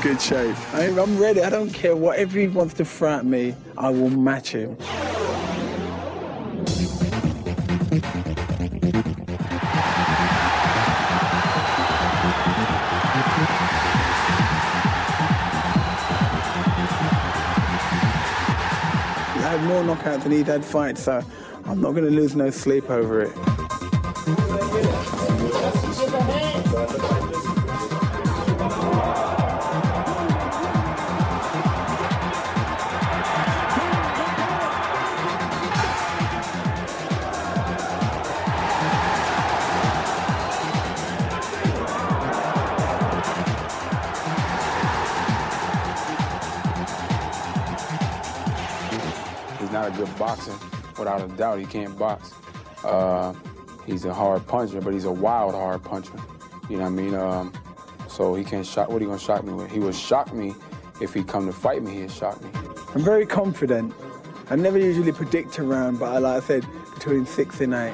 good shape. I'm ready. I don't care whatever he wants to throw at me. I will match him. I had more knockouts than he'd had fights, so I'm not going to lose no sleep over it. He's not a good boxer. Without a doubt, he can't box. He's a hard puncher, but he's a wild hard puncher. You know what I mean? So he can't shock. What are you gonna shock me with? He would shock me if he come to fight me. He'd shock me. I'm very confident. I never usually predict a round, but like I said, between 6 and 8.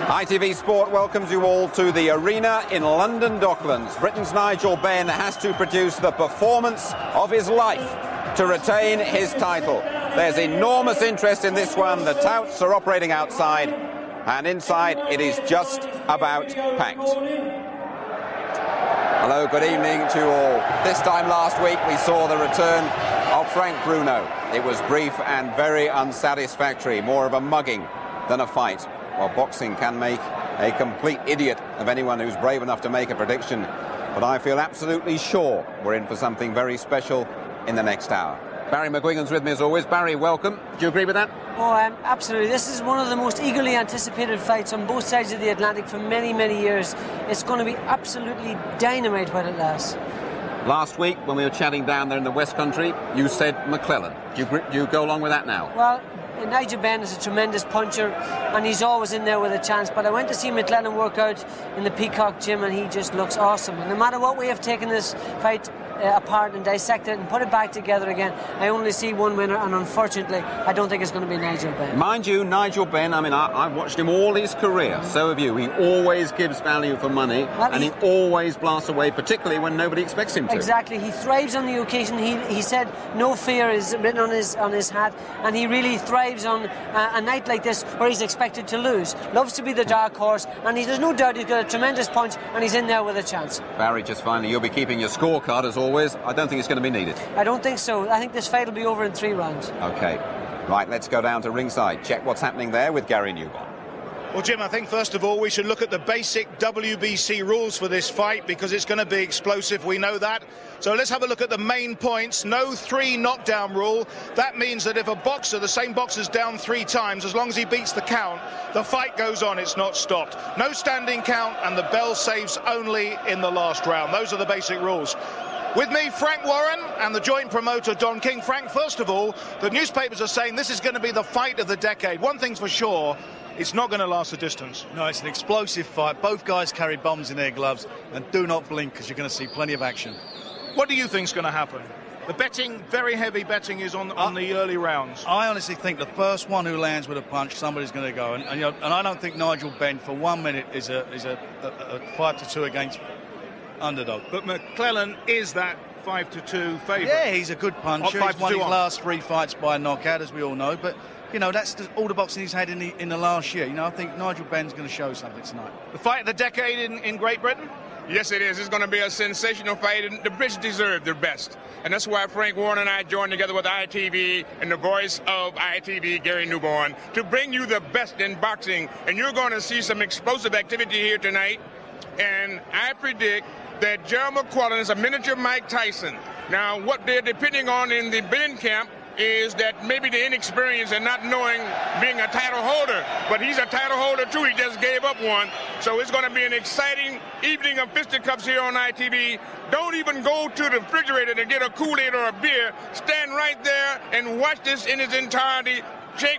ITV Sport welcomes you all to the arena in London Docklands. Britain's Nigel Benn has to produce the performance of his life to retain his title. There's enormous interest in this one. The touts are operating outside, and inside it is just about packed. Hello, good evening to all. This time last week we saw the return of Frank Bruno. It was brief and very unsatisfactory, more of a mugging than a fight. Well, boxing can make a complete idiot of anyone who's brave enough to make a prediction, but I feel absolutely sure we're in for something very special in the next hour. Barry McGuigan's with me as always. Barry, welcome. Do you agree with that? Oh, absolutely. This is one of the most eagerly anticipated fights on both sides of the Atlantic for many, many years. It's going to be absolutely dynamite when it lasts. Last week, when we were chatting down there in the West Country, you said McClellan. Do you go along with that now? Well, Nigel Benn is a tremendous puncher, and he's always in there with a chance. But I went to see McClellan work out in the Peacock gym, and he just looks awesome. And no matter what way of taking this fight apart and dissect it and put it back together again, I only see one winner, and unfortunately I don't think it's going to be Nigel Benn. Mind you, Nigel Benn, I mean, I've watched him all his career, so have you. He always gives value for money, and he always blasts away, particularly when nobody expects him to. Exactly, he thrives on the occasion. He said no fear is written on his hat, and he really thrives on a night like this where he's expected to lose. Loves to be the dark horse, and there's no doubt he's got a tremendous punch, and he's in there with a chance. Barry, just finally, you'll be keeping your scorecard as always. I don't think it's going to be needed. I don't think so. I think this fight will be over in 3 rounds. OK. Right, let's go down to ringside. Check what's happening there with Gary Newborn. Well, Jim, I think first of all we should look at the basic WBC rules for this fight because it's going to be explosive, we know that. So let's have a look at the main points. No 3 knockdown rule. That means that if a boxer, the same boxer's down 3 times, as long as he beats the count, the fight goes on, it's not stopped. No standing count, and the bell saves only in the last round. Those are the basic rules. With me, Frank Warren and the joint promoter, Don King. Frank, first of all, the newspapers are saying this is going to be the fight of the decade. One thing's for sure, it's not going to last the distance. No, it's an explosive fight. Both guys carry bombs in their gloves, and do not blink because you're going to see plenty of action. What do you think's going to happen? The betting, very heavy betting, is on the early rounds. I honestly think the first one who lands with a punch, somebody's going to go. And I don't think Nigel Benn, for 1 minute, is a 5-2 against underdog. But McClellan is that 5-2 favourite. Yeah, he's a good puncher. He's won his last 3 fights by knockout, as we all know. But you know, that's all the boxing he's had in the last year. You know, I think Nigel Benn's going to show something tonight. The fight of the decade in Great Britain. Yes, it is. It's going to be a sensational fight, and the Brits deserve their best. And that's why Frank Warren and I joined together with ITV and the voice of ITV, Gary Newborn, to bring you the best in boxing. And you're going to see some explosive activity here tonight. And I predict that Gerald McClellan is a miniature Mike Tyson. Now, what they're depending on in the Benn camp is that maybe the inexperience and not knowing being a title holder, but he's a title holder too. He just gave up one. So it's going to be an exciting evening of fisticuffs here on ITV. Don't even go to the refrigerator to get a Kool-Aid or a beer. Stand right there and watch this in its entirety.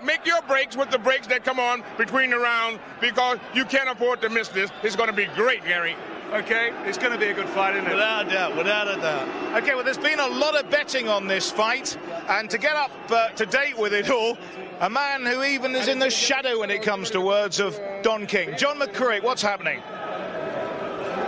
Make your breaks with the breaks that come on between the rounds, because you can't afford to miss this. It's going to be great, Gary. Okay, it's going to be a good fight, isn't it? Without a doubt, without a doubt. Okay, well, there's been a lot of betting on this fight, and to get up to date with it all, a man who even is in the shadow when it comes to words of Don King. John McCurrick, what's happening?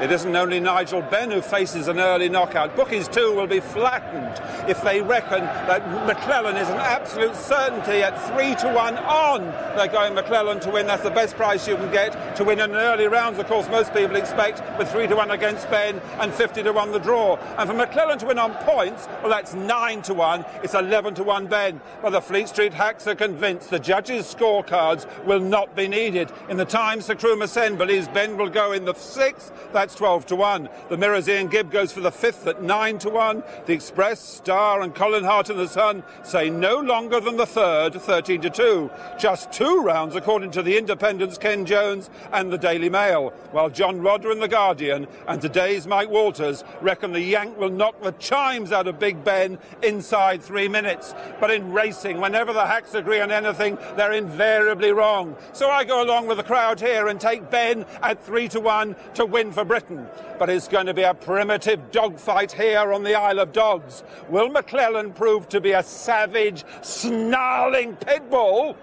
It isn't only Nigel Benn who faces an early knockout. Bookies too will be flattened if they reckon that McClellan is an absolute certainty at 3-1 on. They're going McClellan to win. That's the best price you can get to win in an early rounds. Of course, most people expect with 3-1 against Benn and 50-1 the draw. And for McClellan to win on points, well, that's 9-1. It's 11-1 Benn. But the Fleet Street hacks are convinced the judges' scorecards will not be needed. In the Times, Sir Kruma Sen believes Benn will go in the 6th. That's 12-1. The Mirror's Ian Gibb goes for the 5th at 9-1. The Express, Star and Colin Hart in the Sun say no longer than the 3rd, 13-2. Just 2 rounds according to the Independent's Ken Jones and the Daily Mail, while John Rodder in the Guardian and today's Mike Walters reckon the Yank will knock the chimes out of Big Ben inside 3 minutes. But in racing, whenever the hacks agree on anything, they're invariably wrong. So I go along with the crowd here and take Ben at 3-1 to win for Britain. But it's going to be a primitive dogfight here on the Isle of Dogs. Will McClellan prove to be a savage, snarling pit bull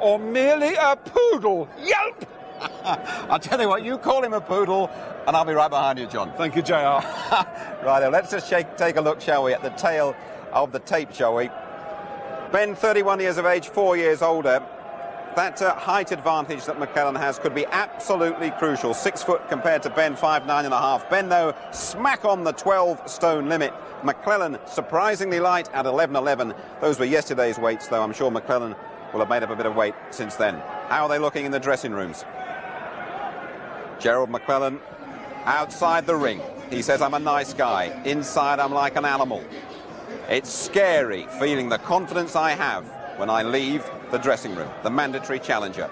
or merely a poodle? Yelp! I'll tell you what, you call him a poodle and I'll be right behind you, John. Thank you, JR. Right, let's just take a look, shall we, at the tail of the tape, shall we? Ben, 31 years of age, 4 years older. That height advantage that McClellan has could be absolutely crucial. 6 foot compared to Ben, 5'9.5". Ben, though, smack on the 12-stone limit. McClellan surprisingly light at 11.11. Those were yesterday's weights, though. I'm sure McClellan will have made up a bit of weight since then. How are they looking in the dressing rooms? Gerald McClellan outside the ring. He says, I'm a nice guy. Inside, I'm like an animal. It's scary feeling the confidence I have when I leave the dressing room, the mandatory challenger.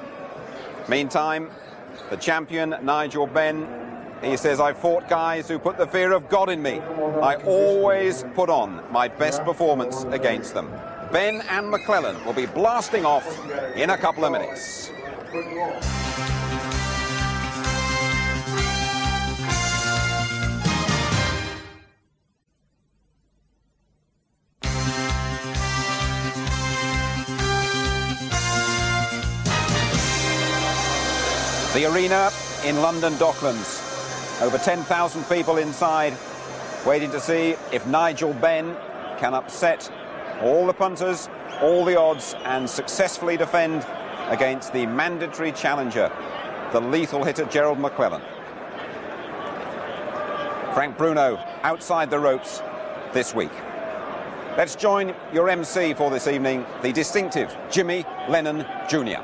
Meantime, the champion, Nigel Benn, he says, I fought guys who put the fear of God in me. I always put on my best performance against them. Benn and McClellan will be blasting off in a couple of minutes. The arena in London Docklands. Over 10,000 people inside, waiting to see if Nigel Benn can upset all the punters, all the odds, and successfully defend against the mandatory challenger, the lethal hitter Gerald McClellan. Frank Bruno outside the ropes this week. Let's join your MC for this evening, the distinctive Jimmy Lennon Jr.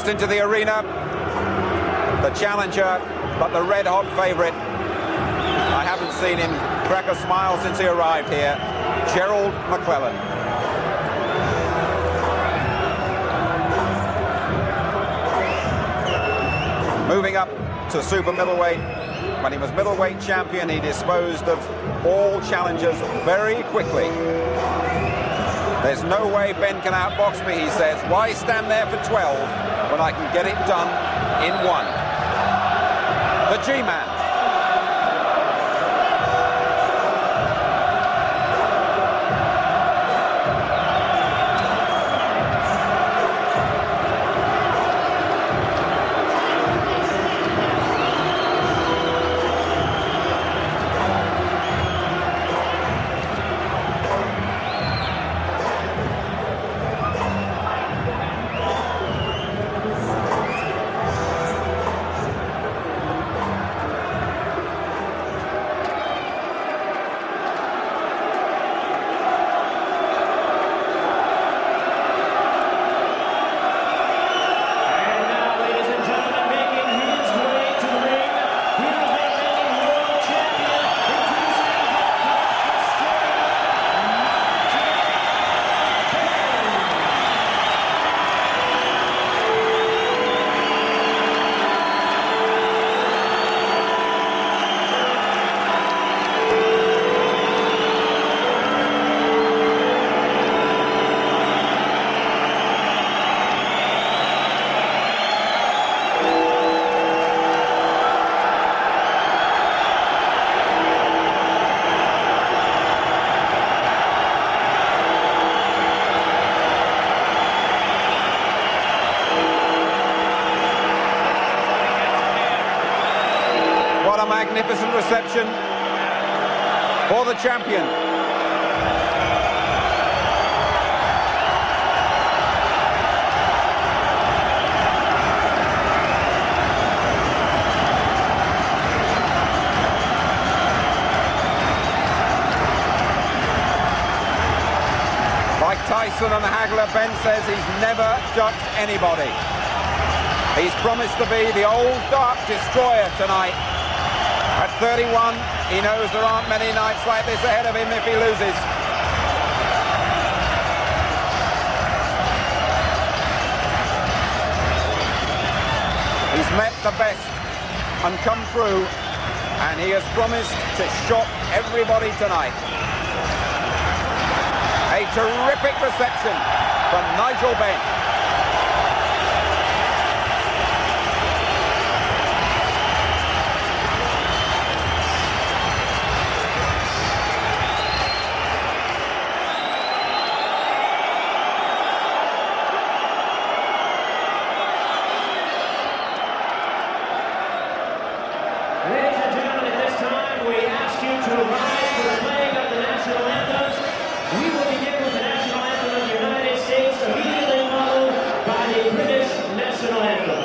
Into the arena, the challenger, but the red-hot favourite. I haven't seen him crack a smile since he arrived here, Gerald McClellan. Moving up to super-middleweight. When he was middleweight champion, he disposed of all challengers very quickly. There's no way Ben can outbox me, he says. Why stand there for 12 when I can get it done in 1? The G-Man. magnificent reception for the champion. Like Tyson and Hagler, Ben says he's never ducked anybody. He's promised to be the old dark destroyer tonight. At 31, he knows there aren't many nights like this ahead of him if he loses. He's met the best and come through, and he has promised to shock everybody tonight. A terrific reception from Nigel Benn. Ladies and gentlemen, at this time, we ask you to rise for the playing of the national anthems. We will begin with the national anthem of the United States, immediately followed by the British national anthem.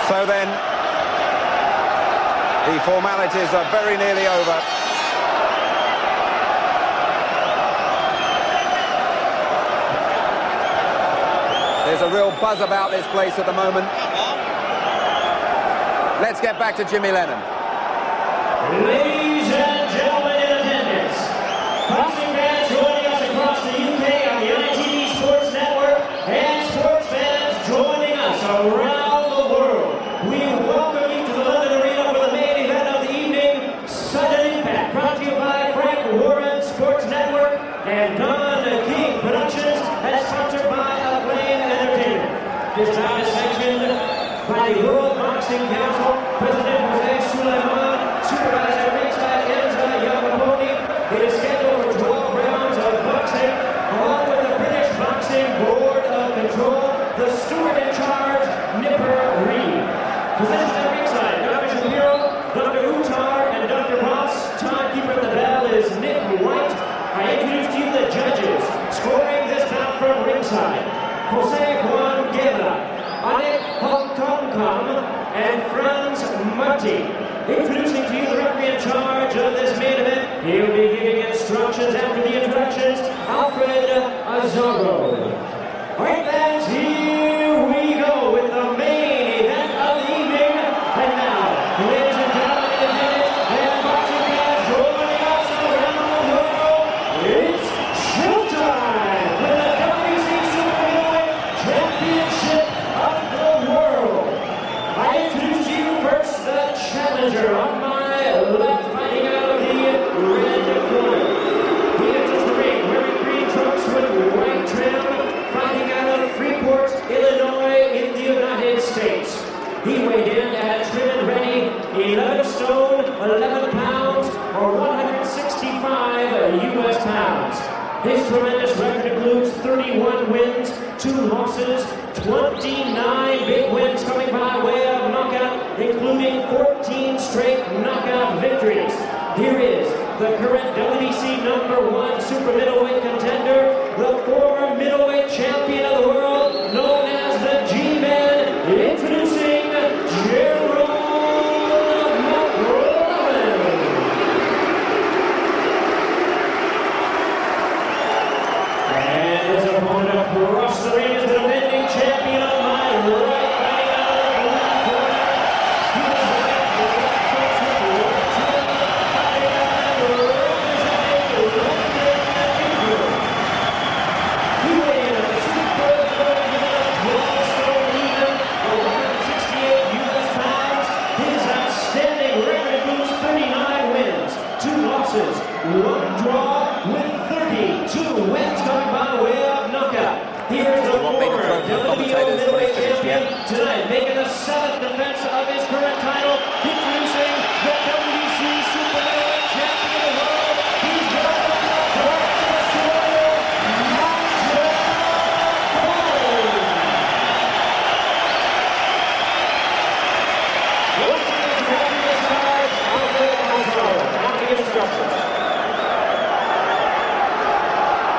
So then, the formalities are very nearly over. There's a real buzz about this place at the moment. Let's get back to Jimmy Lennon. Ladies and gentlemen in attendance, boxing fans joining us across the UK on the ITV Sports Network, and sports fans joining us around the world, we welcome you to the London Arena for the main event of the evening, Sudden Impact, brought to you by Frank Warren Sports Network and Don King Productions, as sponsored by Acclaim Entertainment. This time is sanctioned by the World Boxing Council, President Jose Sulaiman, Supervisor ringside Enza Yamaponi. It is scheduled for 12 rounds of boxing, along with the British Boxing Board of Control, the steward in charge, Nipper Reed. Physicians at ringside, Dr. Shapiro, Dr. Uttar, and Dr. Ross. Timekeeper at the bell is Nick White. I introduce to you the judges, scoring this bout from ringside. Jose Juan Guerra, Anik Hongtongkam and Franz Marti. Introducing to you the referee in charge of this main event. He'll be giving instructions after the introductions, Alfred Azaro. All right, lads, here we go with the main event of the evening. And now, ladies and gentlemen in attendance, and boxing fans joining us around the world, it's showtime for the WBC Super-Middleweight Championship of the World. I introduce to you first the challenger on my left, fighting out of the red corner. He enters the ring wearing green trunks with white trim, fighting out of Freeport, Illinois in the United States. He weighed in at trim and ready, 11 stone, 11 pounds, or 165 US pounds. His tremendous record includes 31 wins, 2 losses, 29 big wins coming by way of knockout, including 14 straight knockout victories. Here is the current WBC #1 super middleweight contender, the former middleweight champion of the world, known as the G-Man, introducing Gerald McClellan. And his opponent across the ring is the defending champion on my right, fighting out of the black corner. He was wearing black trunks with white trim, fighting out and representing London. He weighed in at the super-middleweight division of 12 stone even, or 168 US pounds. His outstanding record includes 39 wins, 2 losses, 1 draw, with 32 wins coming by way of knockout. Here's the former WBO middleweight champion tonight, making the 7th defense of his current title, introducing the WBC Super Middleweight Champion of the world. He's Gerald McClellan, Nigel Benn. Once again, the referee in charge, Alfred Azaro. On the instructions.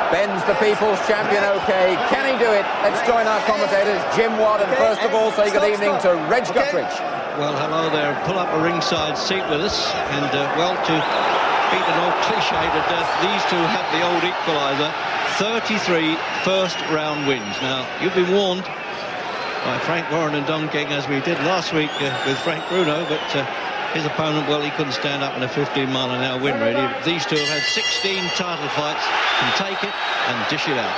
Ben's the people's champion, okay. Can he do it? Let's join our commentators, Jim Watt, and first of all, say good evening to Reg Guthridge. Well, hello there. Pull up a ringside seat with us. And, well, to beat an old cliche to death, these two have the old equaliser. 33 first-round wins. Now, you've been warned by Frank Warren and Don King, as we did last week with Frank Bruno, but his opponent, well, he couldn't stand up in a 15-mile-an-hour wind, really. These two have had 16 title fights, can take it and dish it out.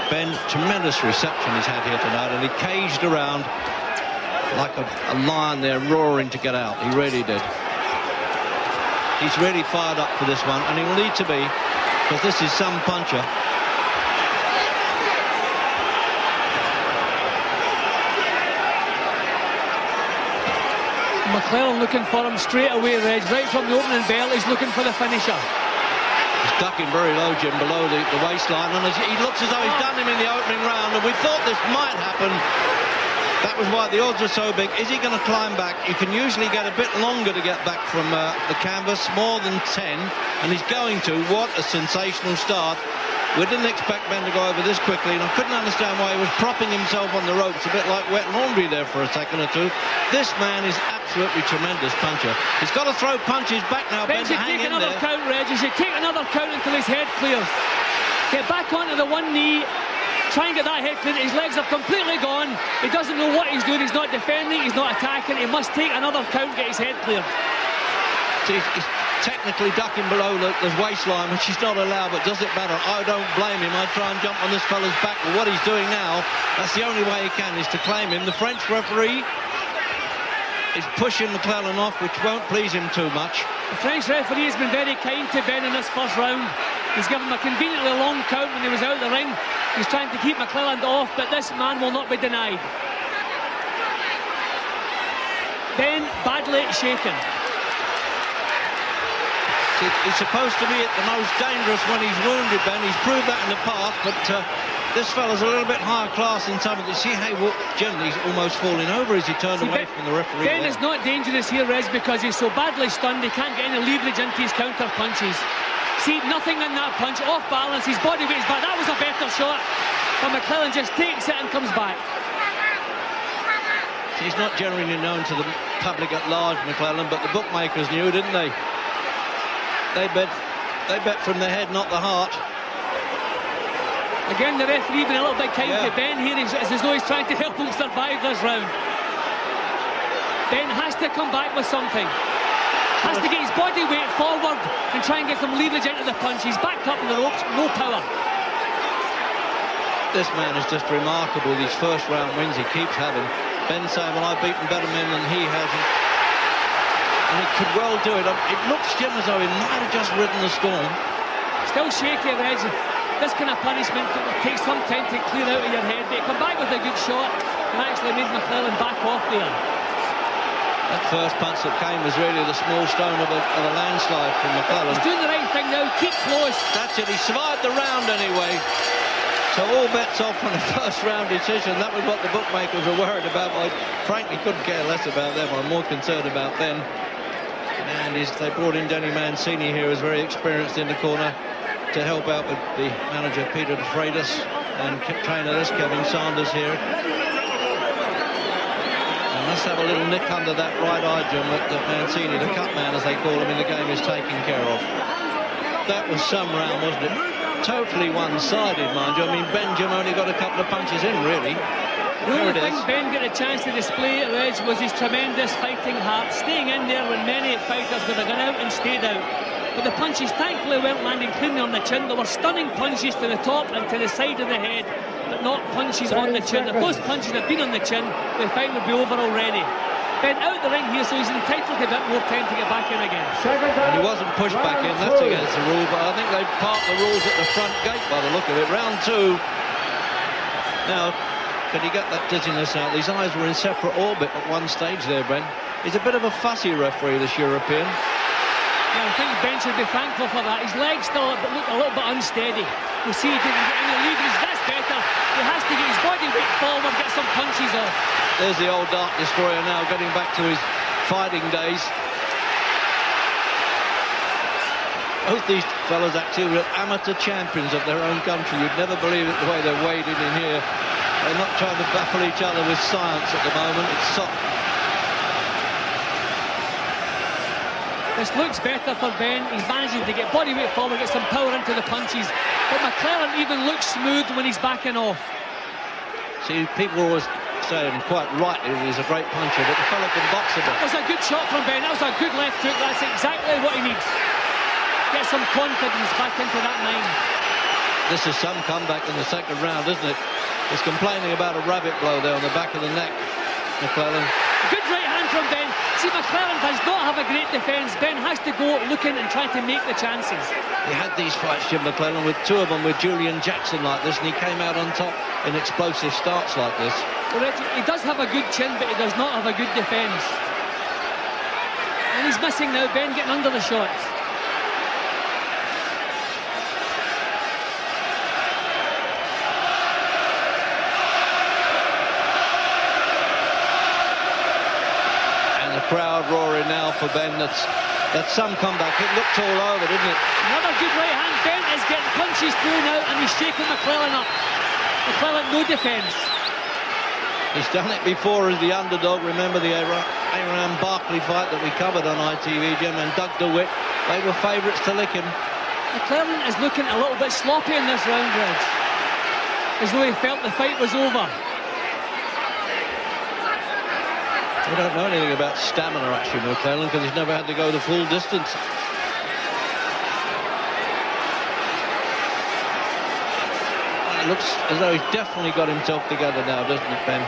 Ben, tremendous reception he's had here tonight, and he caged around like a lion there, roaring to get out. He really did. He's really fired up for this one, and he will need to be, because this is some puncher. McClellan looking for him straight away, Reg. Right from the opening bell, he's looking for the finisher. He's ducking very low, Jim, below the waistline, and he looks as though he's done him in the opening round, and we thought this might happen. That was why the odds are so big. Is he going to climb back? You can usually get a bit longer to get back from the canvas, more than 10, and he's going to. What a sensational start. We didn't expect Ben to go over this quickly, and I couldn't understand why he was propping himself on the ropes, a bit like wet laundry there for a second or two. This man is absolutely tremendous puncher. He's got to throw punches back now, Ben, to hang in there. Take another count, Reg. He should take another count until his head clears. Get back onto the one knee. Try and get that head clear. His legs are completely gone. He doesn't know what he's doing. He's not defending. He's not attacking. He must take another count, get his head cleared. He's technically ducking below the waistline, which he's not allowed, but does it matter? I don't blame him. I'd try and jump on this fella's back, but what he's doing now, that's the only way he can, is to claim him. The French referee is pushing McClellan off, which won't please him too much. The French referee has been very kind to Ben in this first round. He's given him a conveniently long count when he was out of the ring. He's trying to keep McClellan off, but this man will not be denied. Ben badly shaken. He's supposed to be at the most dangerous when he's wounded, Ben. He's proved that in the past, but this fella's a little bit higher class than some of the... See how he walked, generally he's almost falling over as he turned away from the referee. Ben is not dangerous here, Reg, because he's so badly stunned he can't get any leverage into his counter punches. See, nothing in that punch, off balance, his body weight is back. That was a better shot. But McClellan just takes it and comes back. He's not generally known to the public at large, McClellan, but the bookmakers knew, didn't they? They bet from the head, not the heart. Again, the referee being a little bit kind to Ben here. It's as though he's trying to help him survive this round. Ben has to come back with something. Has to get his body weight forward and try and get some leverage into the punch. He's backed up in the ropes, no power. This man is just remarkable. These first round wins he keeps having. Ben saying, well, I've beaten better men than he has. And he could well do it. It looks, Jim, as though he might have just ridden the storm. Still shaky at the edge. This kind of punishment takes some time to clear out of your head. But he come back with a good shot and actually made McClellan back off there. That first punch that came was really the small stone of a landslide from McClellan. He's doing the right thing now. Keep close. That's it. He survived the round anyway. So all bets off on a first round decision. That was what the bookmakers were worried about. I frankly couldn't care less about them. I'm more concerned about Ben. And they brought in Danny Mancini here, who's very experienced in the corner, to help out with the manager Peter De Freitas and trainer this Kevin Sanders here. And let's have a little nick under that right eye, Jim, that Mancini, the cut man as they call him in the game, is taking care of. That was some round, wasn't it? Totally one-sided, mind you. I mean, Benjamin only got a couple of punches in, really. The only thing Ben got a chance to display at the edge was his tremendous fighting heart, staying in there when many fighters would have gone out and stayed out. But the punches thankfully weren't landing cleanly on the chin. There were stunning punches to the top and to the side of the head, but not punches on the chin. If those punches had been on the chin, the fight would be over already. Ben out the ring here, so he's entitled to a bit more time to get back in again. And he wasn't pushed back in, that's against the rule, but I think they parked the rules at the front gate by the look of it. Round two. Now, can he get that dizziness out? His eyes were in separate orbit at one stage there, Ben. He's a bit of a fussy referee, this European. Yeah, I think Ben should be thankful for that. His legs still look a little bit unsteady. We'll see if he can get any leverage. That's better. He has to get his body weight forward, get some punches off. There's the old Dark Destroyer now, getting back to his fighting days. Both these fellas actually were amateur champions of their own country. You'd never believe it the way they're wading in here. They're not trying to baffle each other with science at the moment. It's soft. This looks better for Ben. He's managing to get body weight forward, get some power into the punches. But McClellan even looks smooth when he's backing off. See, people always say, and quite rightly, that he's a great puncher, but the fella can box a bit. That was a good shot from Ben. That was a good left hook. That's exactly what he needs. Get some confidence back into that nine. This is some comeback in the second round, isn't it? He's complaining about a rabbit blow there on the back of the neck, McClellan. Good right hand from Ben. See, McClellan does not have a great defence. Ben has to go looking and trying to make the chances. He had these fights, Jim McClellan, with two of them with Julian Jackson like this, and he came out on top in explosive starts like this. Well, he does have a good chin, but he does not have a good defence. And he's missing now, Ben getting under the shots. Crowd roaring now for Ben. That's some comeback. It looked all over, didn't it? Another good right hand. Ben is getting punches through now, and he's shaking McClellan up. McClellan, no defence. He's done it before as the underdog. Remember the Aaron Barkley fight that we covered on ITV, Jim, and Doug DeWitt. They were favourites to lick him. McClellan is looking a little bit sloppy in this round, Reg. As though he felt the fight was over. We don't know anything about stamina, actually, McClellan, because he's never had to go the full distance. It looks as though he's definitely got himself together now, doesn't it, Ben?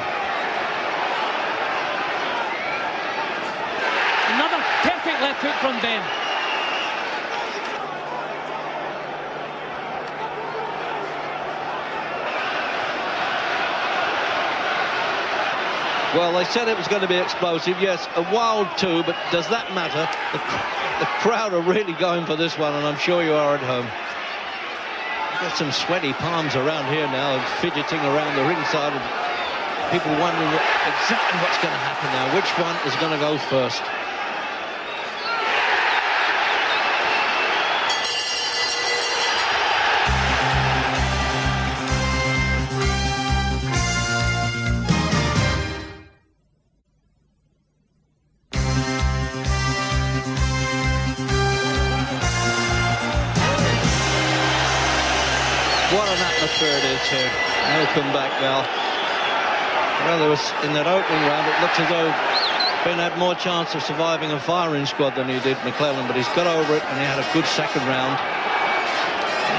Another perfect left hook from Ben. Well, they said it was going to be explosive. Yes, a wild two, but does that matter? The crowd are really going for this one, and I'm sure you are at home. Got some sweaty palms around here now, and fidgeting around the ringside, and people wondering exactly what's going to happen now. Which one is going to go first? his head. No comeback now. Well, there was, in that opening round, it looks as though Ben had more chance of surviving a firing squad than he did McClellan, but he's got over it and he had a good second round.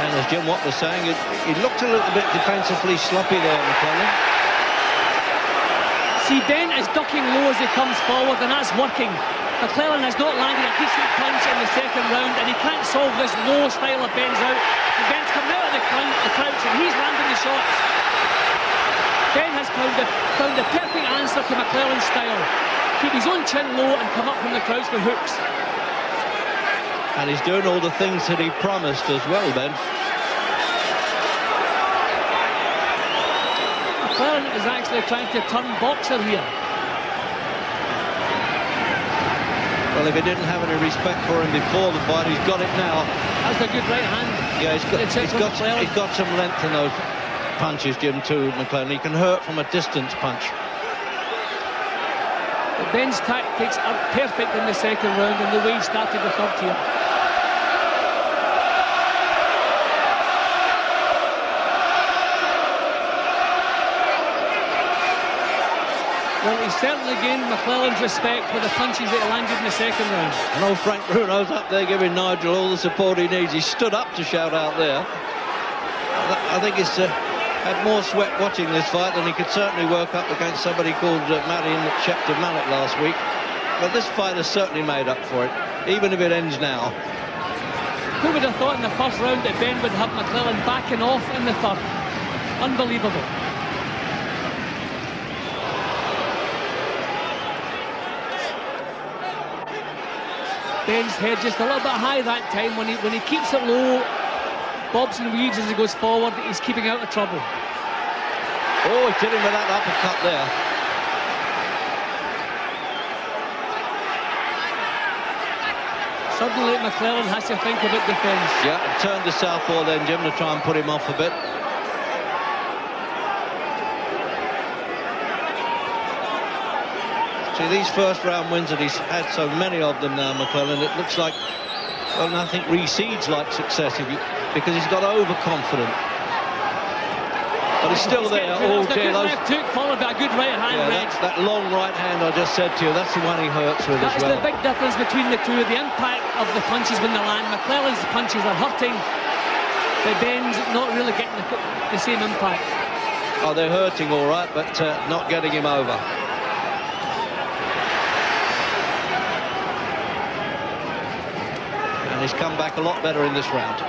And as Jim Watt was saying, he looked a little bit defensively sloppy there, McClellan. See, Ben is ducking low as he comes forward, and that's working. McClellan has not landed a decent punch in the second round, and he can't solve this low style of Ben's out. And Ben's coming out of the crouch, and he's landing the shots. Ben has found the perfect answer to McClellan's style. Keep his own chin low and come up from the crouch with hooks. And he's doing all the things that he promised as well, Ben. McClellan is actually trying to turn boxer here. Well, if he didn't have any respect for him before the fight, he's got it now. That's a good right hand. Yeah, he's got some length in those punches, Jim, too, McClellan. He can hurt from a distance punch. But Ben's tactics are perfect in the second round, and the way he started the third here. Well, he's certainly gained McClellan's respect for the punches that he landed in the second round. I know Frank Bruno's up there giving Nigel all the support he needs. He stood up to shout out there. I think he's had more sweat watching this fight than he could certainly work up against somebody called Marion Shepter Mallet last week. But this fight has certainly made up for it, even if it ends now. Who would have thought in the first round that Ben would have McClellan backing off in the third? Unbelievable. Ben's head just a little bit high that time. When he keeps it low, bobs and weaves as he goes forward, he's keeping out of trouble. Oh, he's hitting with that uppercut there. Suddenly McClellan has to think about defence. Yeah, turn to southpaw then, Jim, to try and put him off a bit. See, these first round wins that he's had so many of them now, McClellan, it looks like, well, nothing recedes like success because he's got overconfident. But he's still there. Oh, dear, those left hook followed by a good right hand. Yeah, that long right hand I just said to you, that's the one he hurts with as well. That is the big difference between the two. The impact of the punches when they land. McClellan's punches are hurting, but Ben's not really getting the same impact. Oh, they're hurting all right, but not getting him over. And he's come back a lot better in this round.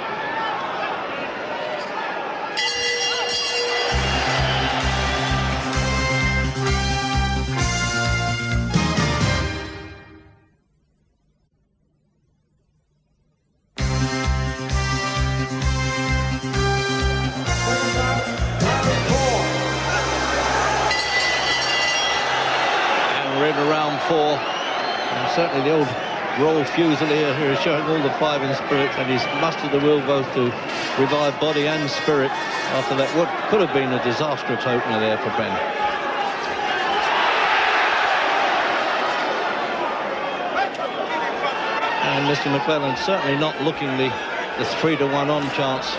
Certainly the old Royal Fusilier here is showing all the five in spirit, and he's mustered the will both to revive body and spirit after that what could have been a disastrous opener there for Ben. And Mr. McClellan certainly not looking the 3-to-1 on chance.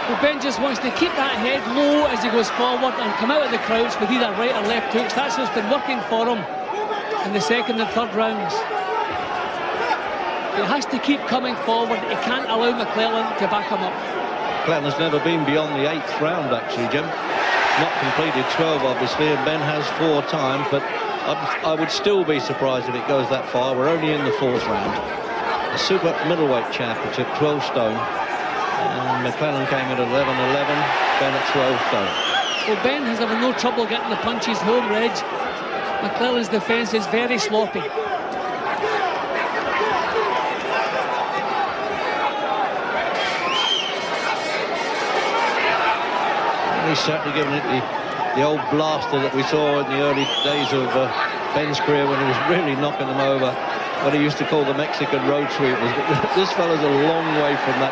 Well, Ben just wants to keep that head low as he goes forward and come out of the crouch with either right or left hooks. That's what's been working for him in the second and third rounds. He has to keep coming forward. He can't allow McClellan to back him up. McClellan's never been beyond the 8th round, actually, Jim. Not completed 12, obviously, and Ben has 4 times, but I would still be surprised if it goes that far. We're only in the 4th round. The Super-Middleweight Championship, 12 stone. And McClellan came at 11-11, Ben at 12 stone. Well, Ben has had no trouble getting the punches home, Reg. McClellan's defence is very sloppy. He's certainly given it the old blaster that we saw in the early days of Ben's career when he was really knocking them over, what he used to call the Mexican road sweepers. This fellow's a long way from that.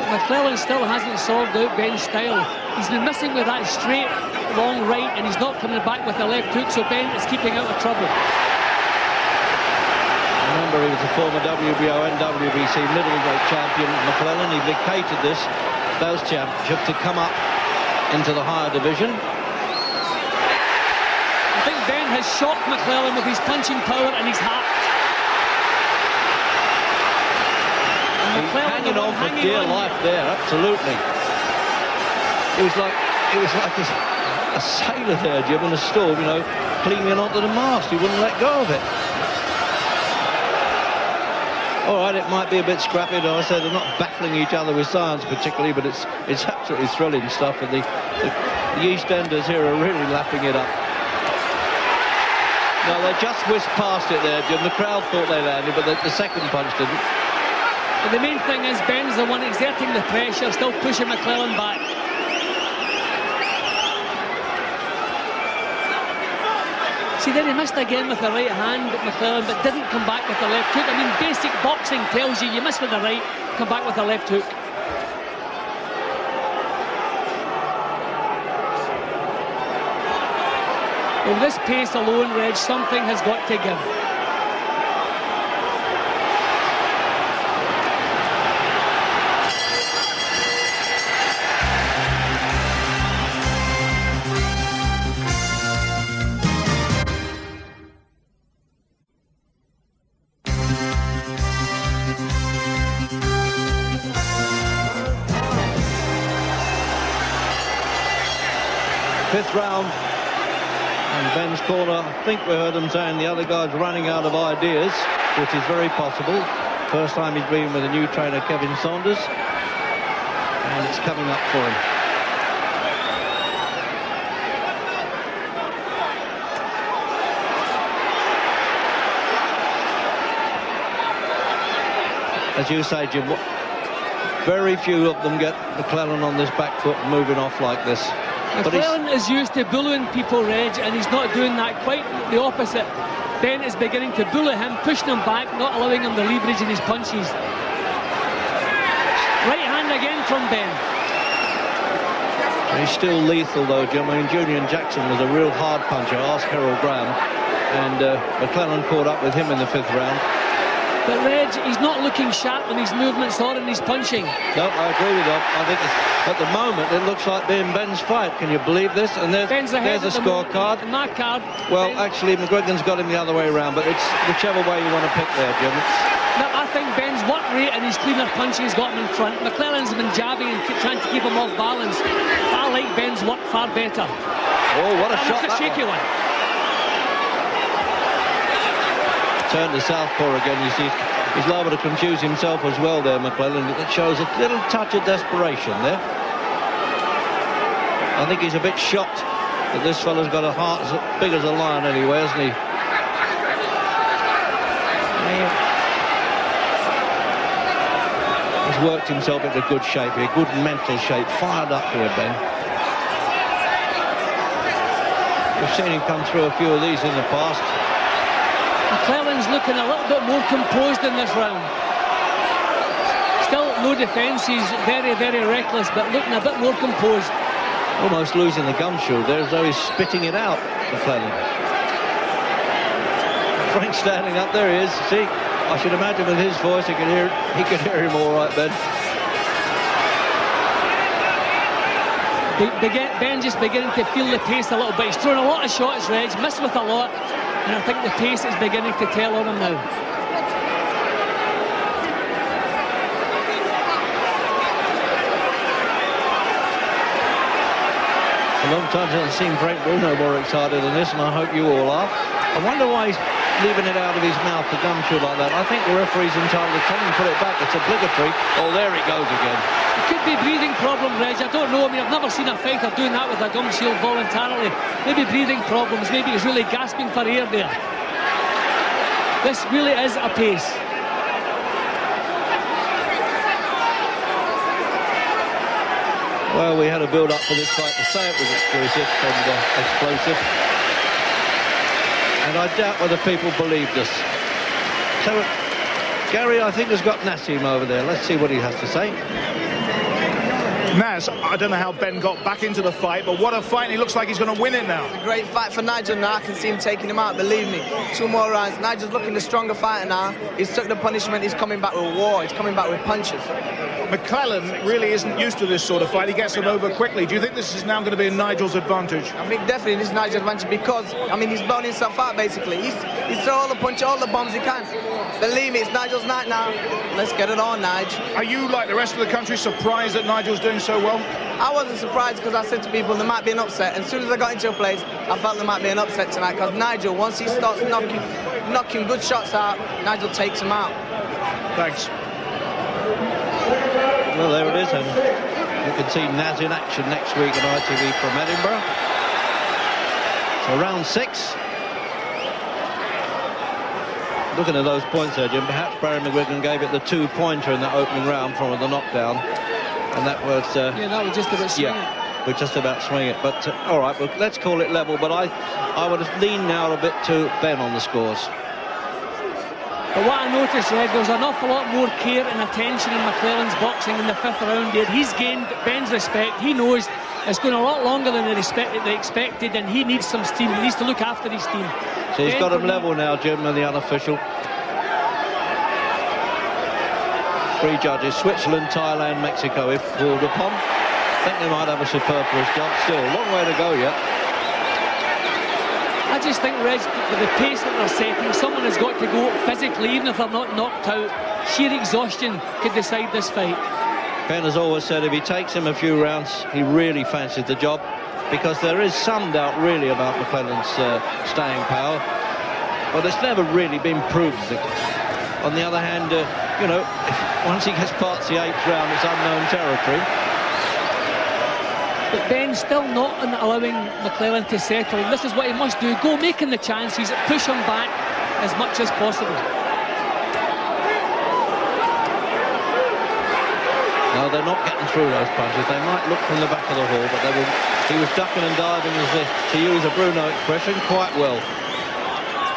McClellan still hasn't solved out Ben's style. He's been missing with that straight, long right, and he's not coming back with a left hook, so Ben is keeping out of trouble. And remember, he was a former WBO and WBC middleweight champion, McClellan. He vacated those championships to come up into the higher division. I think Ben has shocked McClellan with his punching power and his heart. He's hanging on for dear life there, absolutely. It was like a sailor there, Jim, in a storm, you know, clinging onto the mast. He wouldn't let go of it. All right, it might be a bit scrappy, though. I said they're not battling each other with science particularly, but it's absolutely thrilling stuff. And the East Enders here are really lapping it up. No, they just whisked past it there, Jim. The crowd thought they landed, but the second punch didn't. But the main thing is Ben's the one exerting the pressure, still pushing McClellan back. See, then he missed again with the right hand, McClellan, but didn't come back with the left hook. I mean, basic boxing tells you miss with the right, come back with the left hook. With this pace alone, Reg, something has got to give. Fifth round, and Ben's corner, I think we heard him saying the other guy's running out of ideas, which is very possible. First time he's been with a new trainer, Kevin Saunders, and it's coming up for him. As you say, Jim, very few of them get McClellan on this back foot moving off like this. McClellan is used to bullying people, Reg, and he's not doing that, quite the opposite. Ben is beginning to bully him, pushing him back, not allowing him the leverage in his punches. Right hand again from Ben. He's still lethal though, Jim. I mean, Julian Jackson was a real hard puncher, ask Harold Graham, and McClellan caught up with him in the fifth round. But Reg, he's not looking sharp in his movements or in his punching. No, I agree with that. I think at the moment it looks like being Ben's fight. Can you believe this? And there's a scorecard. My card. Well, actually, McGregor's got him the other way around, but it's whichever way you want to pick there, Jim. No, I think Ben's work rate and his cleaner punching has got him in front. McClellan's been jabbing and trying to keep him off balance. I like Ben's work far better. Oh, what a shot! That's a shaky one. Turn to southpaw again, you see. He's liable to confuse himself as well there, McClellan. It shows a little touch of desperation there. I think he's a bit shocked that this fella's got a heart as big as a lion anyway, hasn't he? He's worked himself into good shape here, good mental shape, fired up here, Ben. We've seen him come through a few of these in the past. McClellan's looking a little bit more composed in this round. Still no defence, he's very, very reckless, but looking a bit more composed. Almost losing the gum shield there, as though he's spitting it out, McClellan. Frank standing up there, he is. See, I should imagine with his voice he could hear him all right, Ben. Ben just beginning to feel the pace a little bit. He's thrown a lot of shots, Reg, missed with a lot. And I think the pace is beginning to tell on him now. A long time since I've seen Frank Bruno more excited than this, and I hope you all are. I wonder why he's leaving it out of his mouth, the gum shield like that. I think the referee's entitled to tell him to put it back. It's obligatory. Oh, there he goes again. It could be breathing problem, Reg. I don't know. I mean, I've never seen a fighter doing that with a gum shield voluntarily. Maybe breathing problems. Maybe he's really gasping for air there. This really is a pace. Well, we had a build-up for this fight to say it was exclusive and explosive. And I doubt whether people believed us. So, Gary, I think, has got Nassim over there. Let's see what he has to say. Naz, I don't know how Ben got back into the fight, but what a fight, and he looks like he's going to win it now. It's a great fight for Nigel now. I can see him taking him out, believe me. 2 more rounds. Nigel's looking the stronger fighter now. He's took the punishment. He's coming back with war. He's coming back with punches. McClellan really isn't used to this sort of fight. He gets them over quickly. Do you think this is now going to be in Nigel's advantage? I think definitely this is Nigel's advantage because, I mean, he's blown himself out, basically. He's thrown all the punches, all the bombs he can. Believe me, it's Nigel's night now. Let's get it on, Nigel. Are you, like the rest of the country, surprised that Nigel's doing so well? I wasn't surprised because I said to people there might be an upset. And as soon as I got into a place, I felt there might be an upset tonight because Nigel, once he starts knocking good shots out, Nigel takes him out. Thanks. Well, there it is, and you can see Naz in action next week on ITV from Edinburgh. So round 6. Looking at those points there, Jim, perhaps Barry McGuigan gave it the 2-pointer in that opening round from the knockdown. And that was... yeah, that was just about swinging. Yeah, we're just about swing it. But, all right, well, let's call it level. But I would have leaned now a bit to Ben on the scores. But what I noticed, Red, there was an awful lot more care and attention in McClellan's boxing in the 5th round there. He's gained Ben's respect. He knows it's going a lot longer than they expected, and he needs some steam. He needs to look after his team. So he's got him level now, Jim, and the unofficial. 3 judges, Switzerland, Thailand, Mexico, if called upon. I think they might have a superfluous job still. Long way to go yet. I just think, Reg, with the pace that they're setting, someone has got to go physically, even if they're not knocked out. Sheer exhaustion could decide this fight. Ben has always said if he takes him a few rounds, he really fancies the job, because there is some doubt really about McClellan's staying power, but it's never really been proven. On the other hand, you know, once he gets past the 8th round, it's unknown territory. But Ben's still not allowing McClellan to settle. This is what he must do. Go making the chances, push him back as much as possible. No, they're not getting through those punches. They might look from the back of the hall, but they will. He was ducking and diving, to use a Bruno expression, quite well.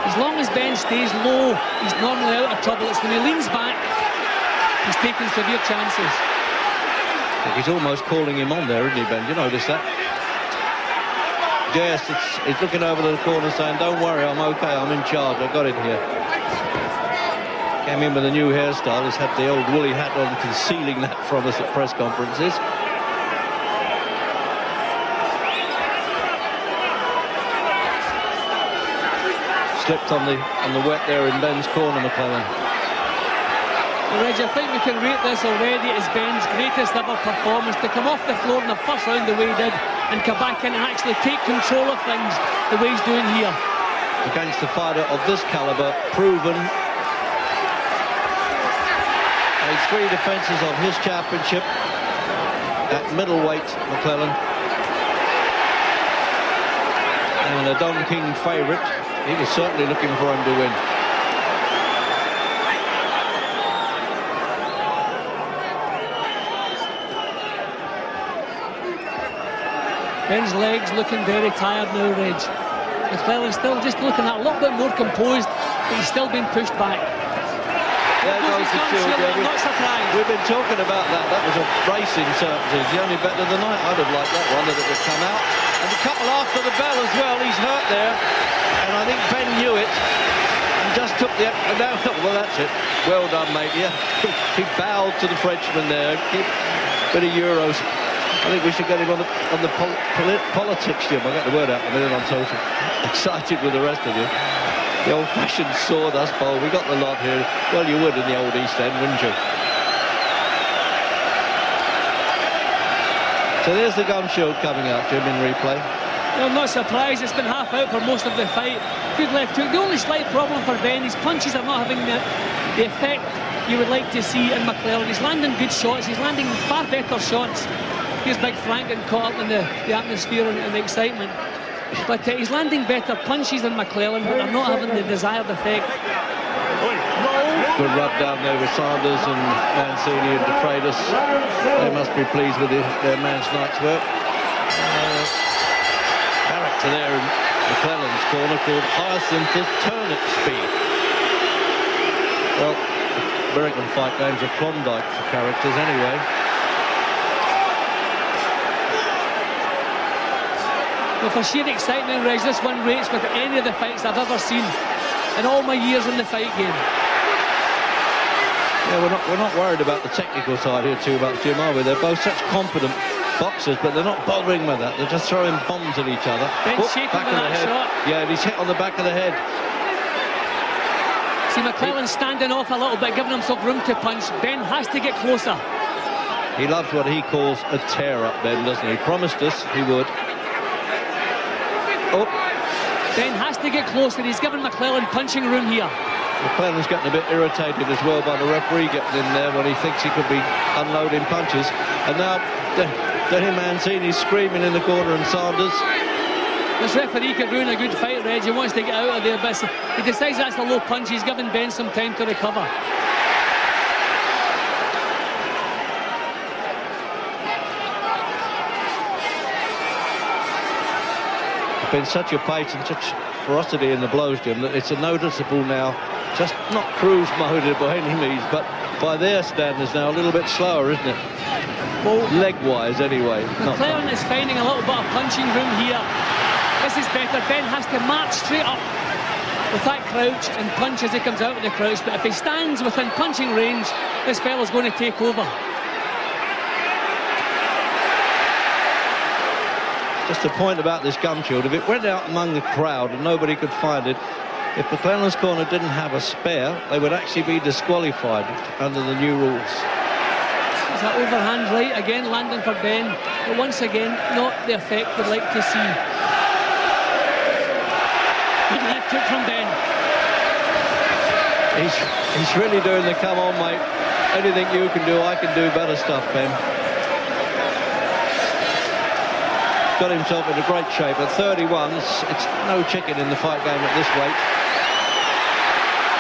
As long as Ben stays low, he's normally out of trouble. It's when he leans back, he's taking severe chances. He's almost calling him on there, isn't he, Ben? Do you notice that? Yes, he's looking over the corner saying, don't worry, I'm okay, I'm in charge, I got it here. Came in with a new hairstyle, he's had the old woolly hat on, concealing that from us at press conferences. Slipped on the wet there in Ben's corner, McClellan. Reg, I think we can rate this already as Ben's greatest ever performance, to come off the floor in the 1st round the way he did and come back in and actually take control of things the way he's doing here. Against a fighter of this caliber, proven. Made 3 defences of his championship at middleweight, McClellan. And a Don King favourite. He was certainly looking for him to win. Ben's legs looking very tired now, Reg. McClellan's still just looking a little bit more composed, but he's still being pushed back. There goes the shield. I'm not surprised. We've been talking about that. That was a racing certainty. The only bet of the night. I'd have liked that one, that it would come out. And a couple after the bell as well. He's hurt there. And I think Ben knew it. And just took the... Well, that's it. Well done, mate. Yeah. He bowed to the Frenchman there. Bit of Euros. I think we should get him on the politics, Jim. I'll get the word out in a minute. I'm so excited with the rest of you. The old-fashioned sawdust bowl. We got the lot here. Well, you would in the old East End, wouldn't you? So there's the gum shield coming out, Jim, in replay. Well, I'm not surprised. It's been half out for most of the fight. Good left hook. The only slight problem for Ben, his punches are not having the effect you would like to see in McClellan. He's landing good shots. He's landing far better shots. Here's Big Frank getting caught up in the atmosphere and the excitement. But he's landing better punches than McClellan, but they're not having the desired effect. Good rub down there with Sanders and Mancini and DeFreitas. They must be pleased with their man's night's work. Character there in McClellan's corner called Hyacinthus Turnip Speed. Well, American fight games are Klondike for characters anyway. Well, for sheer excitement, Reg, this one rates with any of the fights I've ever seen in all my years in the fight game. Yeah, we're not worried about the technical side here too much, Jim, are we? They're both such competent boxers, but they're not bothering with that. They're just throwing bombs at each other. Ben's shaking with that shot. Yeah, and he's hit on the back of the head. See, McClellan standing off a little bit, giving himself room to punch. Ben has to get closer. He loves what he calls a tear-up, Ben, doesn't he? He promised us he would. Oh. Ben has to get closer. He's given McClellan punching room here. McClellan's getting a bit irritated as well by the referee getting in there when he thinks he could be unloading punches. And now Denny Mancini's screaming in the corner, and Sanders. This referee could ruin a good fight, Reg. He wants to get out of there, but he decides that's a low punch. He's given Ben some time to recover. Been such a pace and such ferocity in the blows, Jim, that it's a noticeable now, just not cruise moded by any means, but by their standards now a little bit slower, isn't it? Well, leg-wise anyway. McClellan is finding a little bit of punching room here. This is better. Ben has to march straight up with that crouch and punch as he comes out of the crouch, but if he stands within punching range, this fella's going to take over. Just a point about this gum shield, if it went out among the crowd and nobody could find it, if McClellan's corner didn't have a spare, they would actually be disqualified under the new rules. Is that overhand right again, landing for Ben, but once again, not the effect we'd like to see. Good left hook from Ben. He's really doing the come on, mate. Anything you can do, I can do better stuff, Ben. Got himself in a great shape at 31. It's no chicken in the fight game at this weight.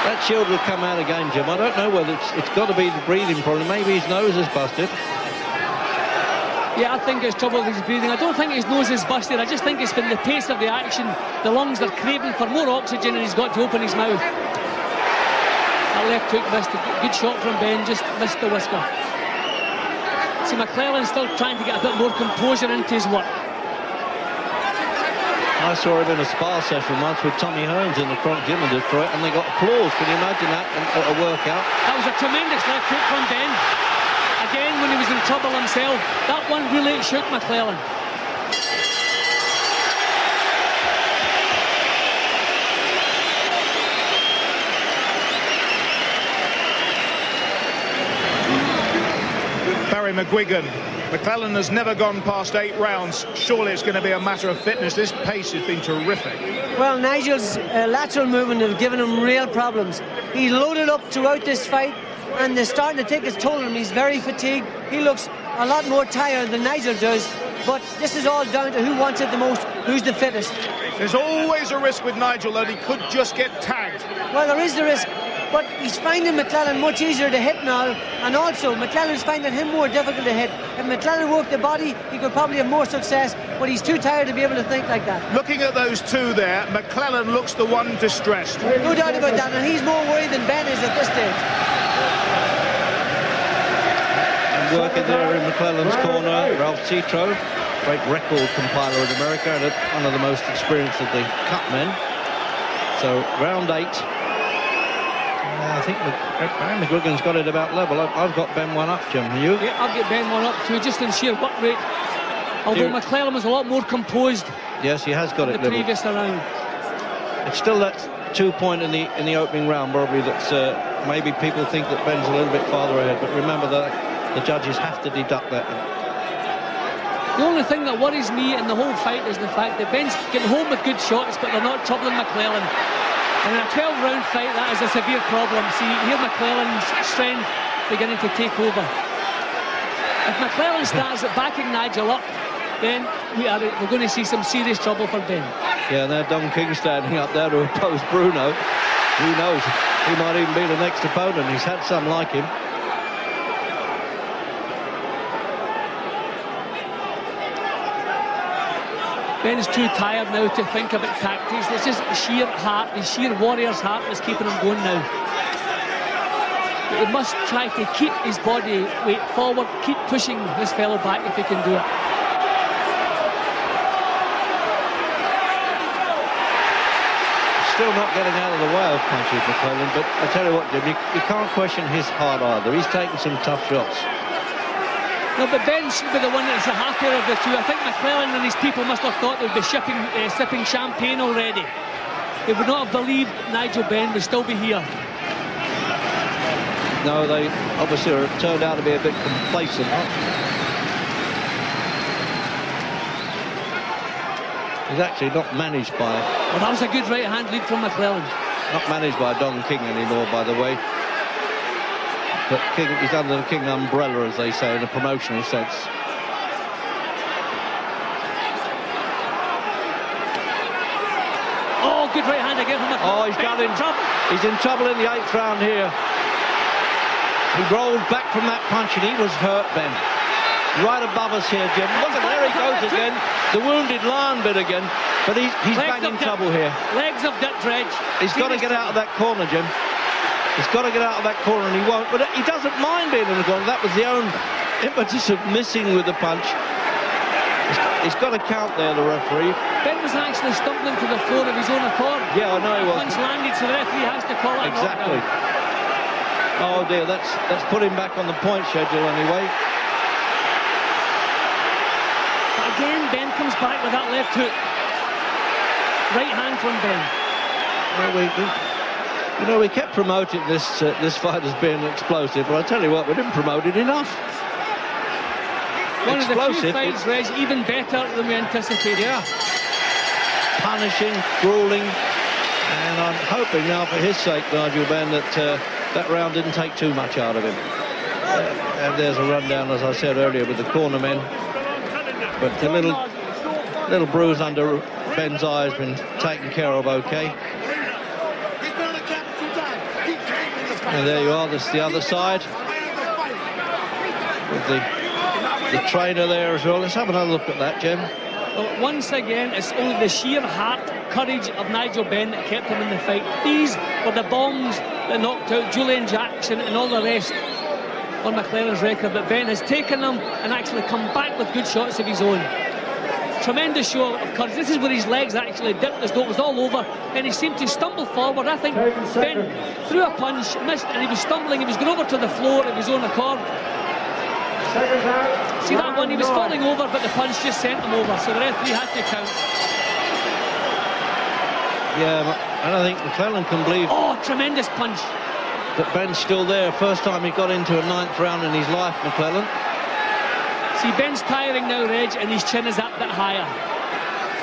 That shield will come out again, Jim. I don't know whether it's got to be the breathing problem. Maybe his nose is busted. Yeah, I think it's trouble with his breathing. I don't think his nose is busted. I just think it's been the pace of the action. The lungs are craving for more oxygen and he's got to open his mouth. That left hook missed. A good shot from Ben, just missed the whisker. See, McClellan's still trying to get a bit more composure into his work. I saw him in a spar session once with Tommy Hearns in the Cronk Gym in Detroit, and they got applause. Can you imagine that at a workout? That was a tremendous left hook from Ben. Again, when he was in trouble himself, that one really shook McClellan. Barry McGuigan. McClellan has never gone past 8 rounds. Surely it's going to be a matter of fitness. This pace has been terrific. Well, Nigel's lateral movement has given him real problems. He loaded up throughout this fight, and they're starting to take his toll on him. He's very fatigued. He looks a lot more tired than Nigel does. But this is all down to who wants it the most, who's the fittest. There's always a risk with Nigel that he could just get tagged. Well, there is the risk. But he's finding McClellan much easier to hit now, and also McClellan's finding him more difficult to hit. If McClellan worked the body, he could probably have more success, but he's too tired to be able to think like that. Looking at those two there, McClellan looks the one distressed. No doubt about that, and he's more worried than Ben is at this stage. And working there in McClellan's corner, Ralph Citro, great record compiler in America, and one of the most experienced of the cut men. So round 8. I think McGuigan's got it about level. I've got Ben 1 up, Jim. You? Yeah, I've got Ben 1 up too, just in sheer work rate. Although McClellan was a lot more composed. Yes, he has got it the previous round. It's still that 2 point in the opening round, probably. That's maybe people think that Ben's a little bit farther ahead, but remember that the judges have to deduct that. The only thing that worries me in the whole fight is the fact that Ben's getting home with good shots, but they're not troubling McClellan. And in a 12-round fight, that is a severe problem. See, here McClellan's strength beginning to take over. If McClellan starts backing Nigel up, then we're going to see some serious trouble for Ben. Yeah, and now Don King standing up there to oppose Bruno. Who knows? He might even be the next opponent. He's had some like him. Ben is too tired now to think about tactics. It's just sheer heart, the sheer warrior's heart that's keeping him going now. But he must try to keep his body weight forward, keep pushing this fellow back if he can do it. Still not getting out of the way of punches, McClellan, but I tell you what, Jim, you can't question his heart either. He's taking some tough shots. No, but Ben should be the one that's the happier of the two. I think McClellan and his people must have thought they'd be sipping champagne already. They would not have believed Nigel Benn would still be here. No, they obviously turned out to be a bit complacent. He's actually not managed by... Well, that was a good right-hand lead from McClellan. Not managed by Don King anymore, by the way. But King, he's under the King umbrella, as they say, in a promotional sense. Oh, good right-hand again from McClellan. Oh, he's got him. He's in trouble in the 8th round here. He rolled back from that punch and he was hurt, Ben. Right above us here, Jim. Look at there he goes again. The wounded lion bit again. But he's banging trouble here. Legs of Dutch Dredge. He's got to get out of that corner, Jim. He's got to get out of that corner, and he won't. But he doesn't mind being in the corner. That was the own impetus of missing with the punch. He's got to count there, the referee. Ben was actually stumbling to the floor of his own accord. Yeah, I know he was. The punch landed, so the referee has to call it. Exactly. Oh dear, that's put him back on the point schedule anyway. Again, Ben comes back with that left hook. Right hand from Ben. Well, we kept promoting this fight as being explosive, but I tell you what, we didn't promote it enough. One explosive. Of the few fights, Reg, even better than we anticipated. Yeah. Punishing, grueling, and I'm hoping now for his sake, Nigel Benn, that round didn't take too much out of him. And there's a rundown, as I said earlier, with the corner men. But the little bruise under Ben's eye has been taken care of okay. And there you are, that's the other side. With the trainer there as well. Let's have another look at that, Jim. Well, once again, it's only the sheer heart, courage of Nigel Benn that kept him in the fight. These were the bombs that knocked out Julian Jackson and all the rest on McClellan's record, but Ben has taken them and actually come back with good shots of his own. Tremendous show of courage. This is where his legs actually dipped as though it was all over, and he seemed to stumble forward. I think Ben threw a punch, missed, and he was stumbling. He was going over to the floor of his own accord. See that one? He was falling over, but the punch just sent him over, so the referee had to count. Yeah, I don't think McClellan can believe... Oh, tremendous punch. That Ben's still there. First time he got into a 9th round in his life, McClellan. See, Ben's tiring now, Reg, and his chin is that bit higher.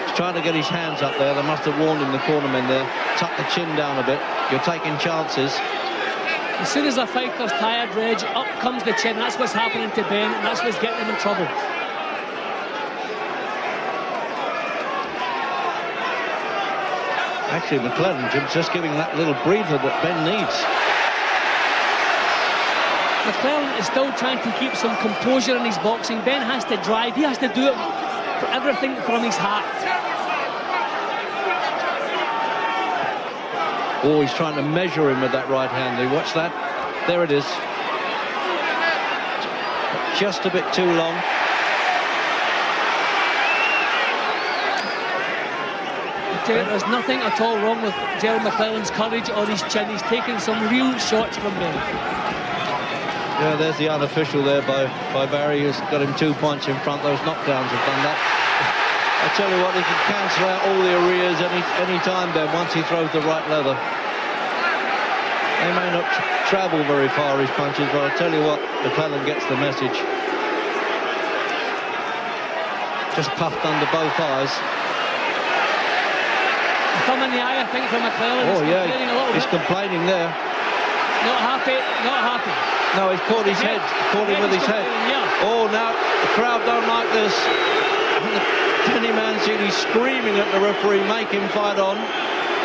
He's trying to get his hands up there. They must have warned him, the cornermen there. Tuck the chin down a bit. You're taking chances. As soon as a fighter's tired, Reg, up comes the chin. That's what's happening to Ben, and that's what's getting him in trouble. Actually, McClellan, Jim's just giving that little breather that Ben needs. McClellan is still trying to keep some composure in his boxing. Ben has to drive. He has to do it for everything from his heart. Oh, he's trying to measure him with that right hand. You watch that? There it is. Just a bit too long. There's nothing at all wrong with Gerald McClellan's courage or his chin. He's taking some real shots from Ben. Yeah, there's the unofficial there by Barry, who's got him 2 points in front. Those knockdowns have done that. I tell you what, he can cancel out all the arrears any time, Ben, once he throws the right leather. They may not travel very far, his punches, but I tell you what, McClellan gets the message. Just puffed under both eyes. Thumb in the eye, I think, from McClellan. Oh, yeah, he's complaining there. Not happy, not happy. No, he's caught his head, caught him with his head. Yeah. Oh, now the crowd don't like this. Kenny Mancini screaming at the referee, make him fight on.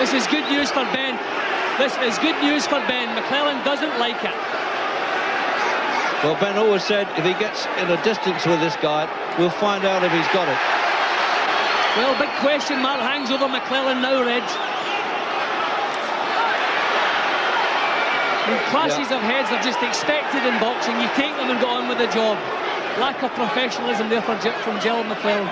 This is good news for Ben. This is good news for Ben. McClellan doesn't like it. Well, Ben always said if he gets in a distance with this guy, we'll find out if he's got it. Well, big question mark hangs over McClellan now, Reg. When clashes of heads are just expected in boxing, you take them and go on with the job. Lack of professionalism there from Gerald McClellan.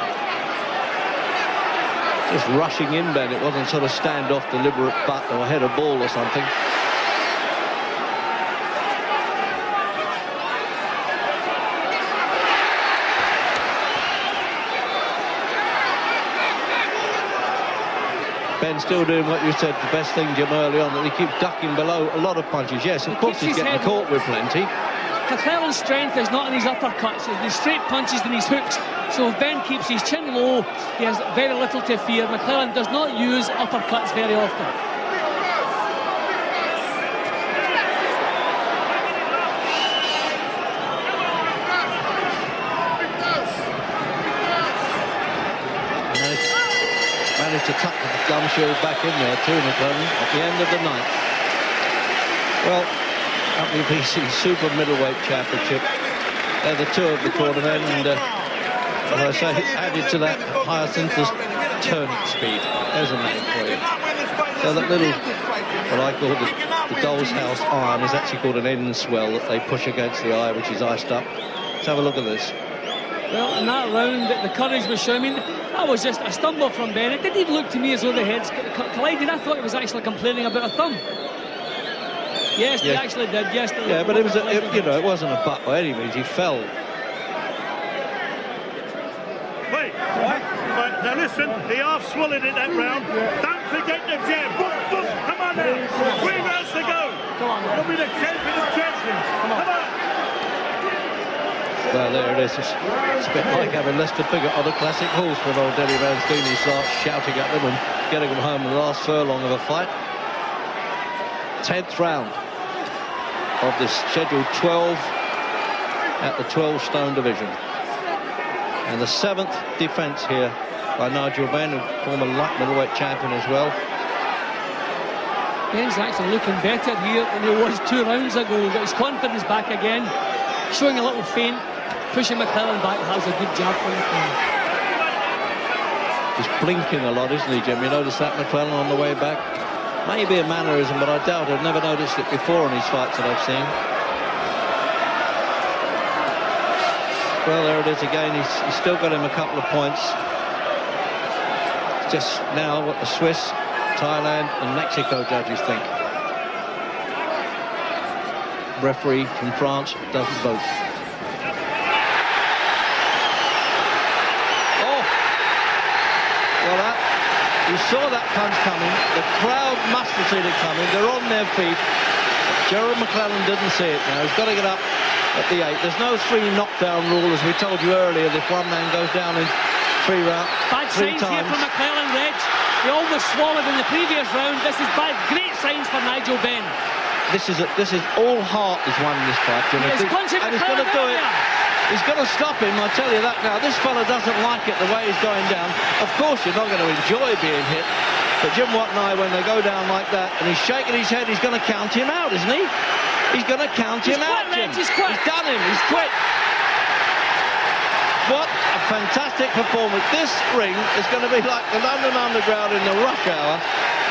Just rushing in, Ben. It wasn't sort of stand-off, deliberate butt or head of ball or something. Ben still doing what you said, the best thing, Jim, early on, that he keeps ducking below a lot of punches. Yes, of course he's getting caught with plenty. McClellan's strength is not in his uppercuts, it's his straight punches and his hooks. So if Ben keeps his chin low, he has very little to fear. McClellan does not use uppercuts very often. Managed to tuck the gum shield back in there too, McClellan, at the end of the ninth. Well, WBC Super-Middleweight Championship. They're the two of the tournament, and as I say, added to that, Hyacinthus turning speed. There's a name for you. So that little, what I call the doll's house iron, is actually called an end swell that they push against the eye, which is iced up. Let's have a look at this. Well, in that round, the courage was showing. I mean, that was just a stumble from Ben. It didn't even look to me as though the heads collided. I thought he was actually complaining about a thumb. Yes, they actually did. Yes, yeah, but it was, you know, it wasn't a butt by any means. He fell. Wait, right, now listen, he half swallowed it that round. Don't forget the jab. Boom, boom. Come on now. 3 rounds to go. Come on, you'll be the champion of champions. Come on. Well, there it is. It's a bit like having Lester Piggott on a classic horse when old Denny Mancini starts shouting at them and getting them home in the last furlong of a fight. 10th round of this scheduled 12 at the 12-stone division. And the 7th defence here by Nigel Benn, former light middleweight champion as well. Ben's actually looking better here than he was 2 rounds ago. He got his confidence back again, showing a little feint, pushing McClellan back. That was a good jab from McClellan. He's blinking a lot, isn't he, Jim? You notice that, McClellan, on the way back? Maybe a mannerism, but I doubt I've never noticed it before in these fights that I've seen. Well, there it is again. He's still got him a couple of points. It's just now what the Swiss, Thailand and Mexico judges think. Referee from France doesn't vote. Oh! Well, you saw that punch coming. The crowd must have seen it coming. They're on their feet. Gerald McClellan didn't see it now. He's got to get up at the 8. There's no 3 knockdown rule, as we told you earlier. If one man goes down in 3 rounds, bad signs here for McClellan, Reg. He almost swallowed in the previous round. This is bad. Great signs for Nigel Benn. This is all heart is won in this fight, Jimmy. He's punching and he's going to do it. He's going to stop him, I tell you that now. This fella doesn't like it the way he's going down. Of course, you're not going to enjoy being hit. But Jim Watt and I, when they go down like that, and he's shaking his head, he's going to count him out, isn't he? He's going to count him out, Jim. He's done him. He's quit. What a fantastic performance. This ring is going to be like the London Underground in the rush hour.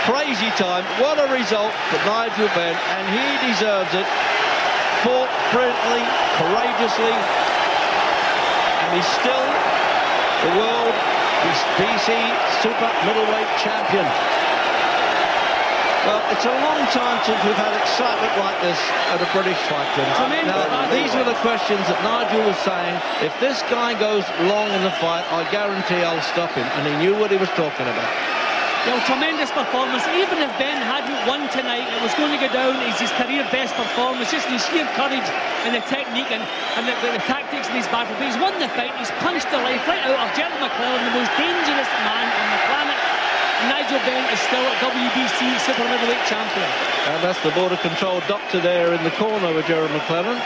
Crazy time. What a result for Nigel Benn, and he deserves it. Fought brilliantly, courageously, and he's still the world BC Super-Middleweight champion. Well, it's a long time since we've had excitement like this at a British fight. Now, these were the questions that Nigel was saying. If this guy goes long in the fight, I guarantee I'll stop him. And he knew what he was talking about. Yeah, well, tremendous performance. Even if Ben hadn't won tonight, it was going to go down as his career best performance. Just his sheer courage and the technique and the tactics in his battle. But he's won the fight. He's punched the life right out of Gerald McClellan, the most dangerous man on the planet. Nigel Benn is still a WBC Super-Middleweight champion. And that's the border control doctor there in the corner with Gerald McClellan.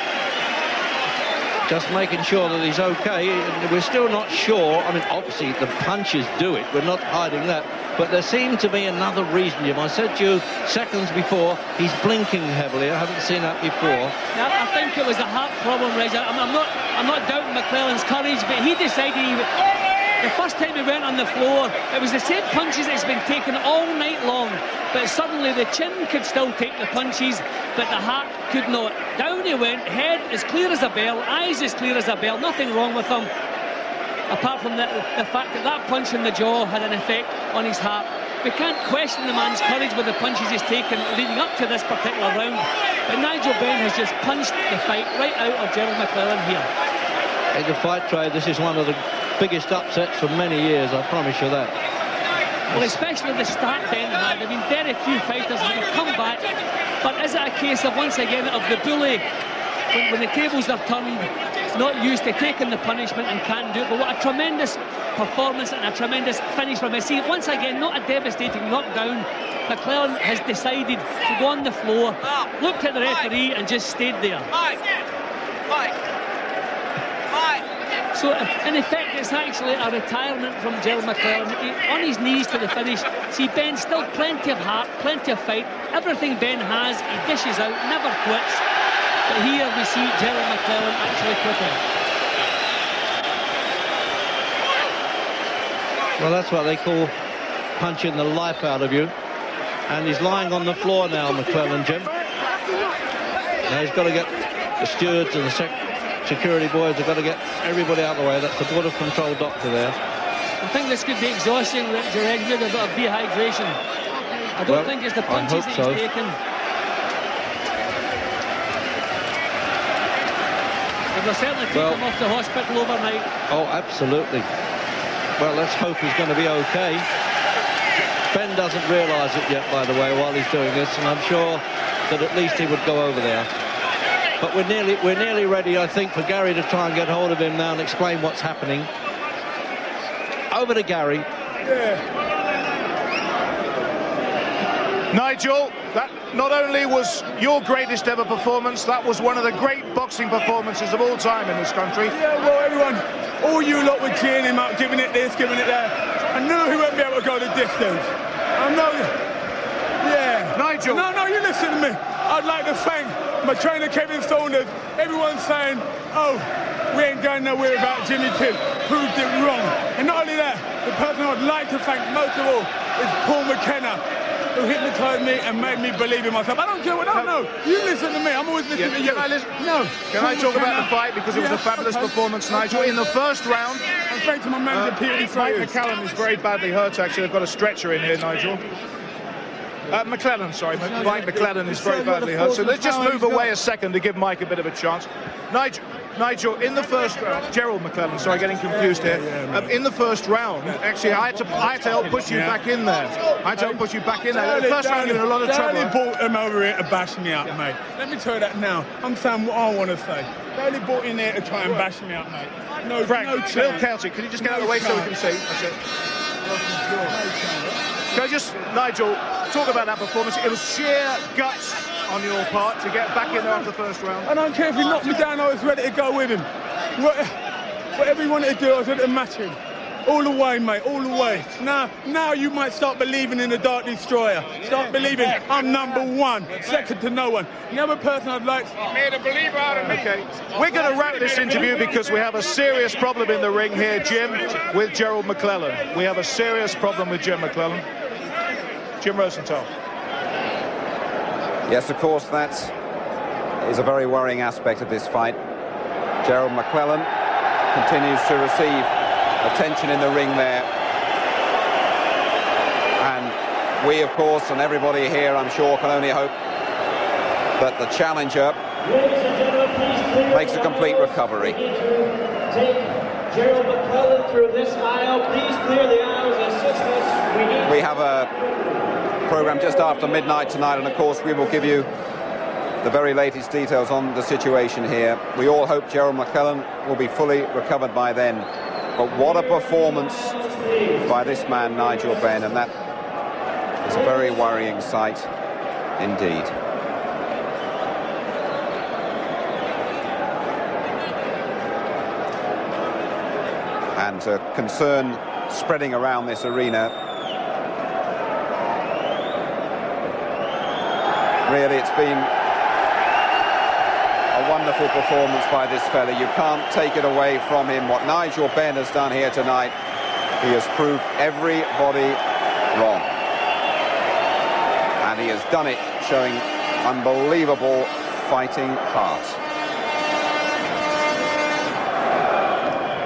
Just making sure that he's okay. We're still not sure. I mean, obviously, the punches do it. We're not hiding that. But there seemed to be another reason, Jim. I said to you seconds before, he's blinking heavily. I haven't seen that before. Now, I think it was a heart problem, Reg. I'm not doubting McClellan's courage, but he decided the first time he went on the floor, it was the same punches that's been taken all night long. But suddenly the chin could still take the punches, but the heart could not. Down he went, head as clear as a bell, eyes as clear as a bell, nothing wrong with him. Apart from the fact that punch in the jaw had an effect. on his heart. We can't question the man's courage with the punches he's taken leading up to this particular round, but Nigel Benn has just punched the fight right out of Gerald McClellan here. In the fight trade, this is one of the biggest upsets for many years, I promise you that. Well, especially the start Ben had. I mean, very few fighters have come back, but is it a case of, once again, of the bully, when the tables are turned, not used to taking the punishment and can't do it? But what a tremendous performance and a tremendous finish from him. See, once again, not a devastating knockdown. McClellan has decided to go on the floor, looked at the referee and just stayed there. So, in effect, it's actually a retirement from Gerald McClellan. On his knees to the finish. See, Ben still plenty of heart, plenty of fight. Everything Ben has, he dishes out, never quits. But here we see Gerald McClellan actually quitting. Well, that's what they call punching the life out of you. And he's lying on the floor now, McClellan, Jim. Now he's got to get the stewards and the security boys have got to get everybody out of the way. That's the Board of Control doctor there. I think this could be exhausting, Gerard, with a bit of dehydration. I don't think it's the punches that he's taken. But they'll certainly take him off to hospital overnight. Oh, absolutely. Well, let's hope he's going to be okay. Ben doesn't realise it yet, by the way, while he's doing this, and I'm sure that at least he would go over there. But we're nearly ready, I think, for Gary to try and get hold of him now and explain what's happening. Over to Gary. Nigel, that not only was your greatest ever performance, that was one of the great boxing performances of all time in this country. Yeah, well, everyone, all you lot were cheering him up, giving it this, giving it that. I knew he wouldn't be able to go the distance. I know. Yeah. Nigel. No, you listen to me. I'd like to thank my trainer, Kevin Saunders. Everyone's saying, oh, we ain't going nowhere without Jimmy Kidd. Proved it wrong. And not only that, the person I'd like to thank most of all is Paul McKenna, who hypnotised me and made me believe in myself. I don't care what I don't know. You listen to me. I'm always listening to you. Can I talk about the fight? Because it was a fabulous performance, Nigel. In the first round, and thanks to my manager, Peter Mike McClellan is very badly hurt, actually. They've got a stretcher in here, Nigel. McClellan, sorry. Mike McClellan is very badly hurt. So let's just move away a second to give Mike a bit of a chance. Nigel, in the first round, Gerald McClellan, sorry, getting confused here. In the first round, actually, I had to help push you back in there. I had to help push you back in there. The first round, you were in a lot of trouble. They only brought him over here to bash me up, mate. Let me tell you that now. I'm saying what I want to say. They only brought in here to try and bash me up, mate. No, Frank, no chance. Bill Celtic, can you just get out of the way so we can see? That's it. Can I just, Nigel, talk about that performance? It was sheer guts on your part to get back in there after the first round. I don't care if he knocked me down, I was ready to go with him. Whatever he wanted to do, I was ready to match him. All the way, mate, all the way. Now you might start believing in the Dark Destroyer. Start believing I'm #1, second to no one. The other person I'd like... Made a believer out of me. Okay, we're going to wrap this interview because we have a serious problem in the ring here, Jim, with Gerald McClellan. We have a serious problem with Jim McClellan. Jim Rosenthal. Yes, of course, that is a very worrying aspect of this fight. Gerald McClellan continues to receive attention in the ring there. And we, of course, and everybody here, I'm sure, can only hope that the challenger makes a complete recovery. Take Gerald McClellan through this aisle. Please clear the aisles and assistance. We have a program just after midnight tonight, and of course we will give you the very latest details on the situation here. We all hope Gerald McClellan will be fully recovered by then. But what a performance by this man, Nigel Benn, and that is a very worrying sight indeed. And concern spreading around this arena. Really, it's been a wonderful performance by this fella. You can't take it away from him. What Nigel Benn has done here tonight, he has proved everybody wrong. And he has done it showing unbelievable fighting heart.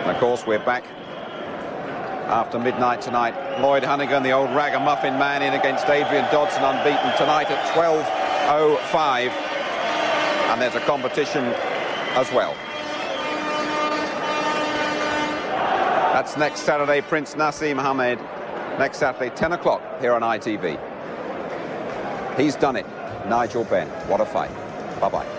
And of course, we're back after midnight tonight Lloyd Hunnigan, the old ragamuffin man, in against Adrian Dodson, unbeaten tonight at 12:05. And there's a competition as well. That's next Saturday, Prince Nassim Hamed. Next Saturday, 10 o'clock here on ITV. He's done it. Nigel Benn. What a fight. Bye-bye.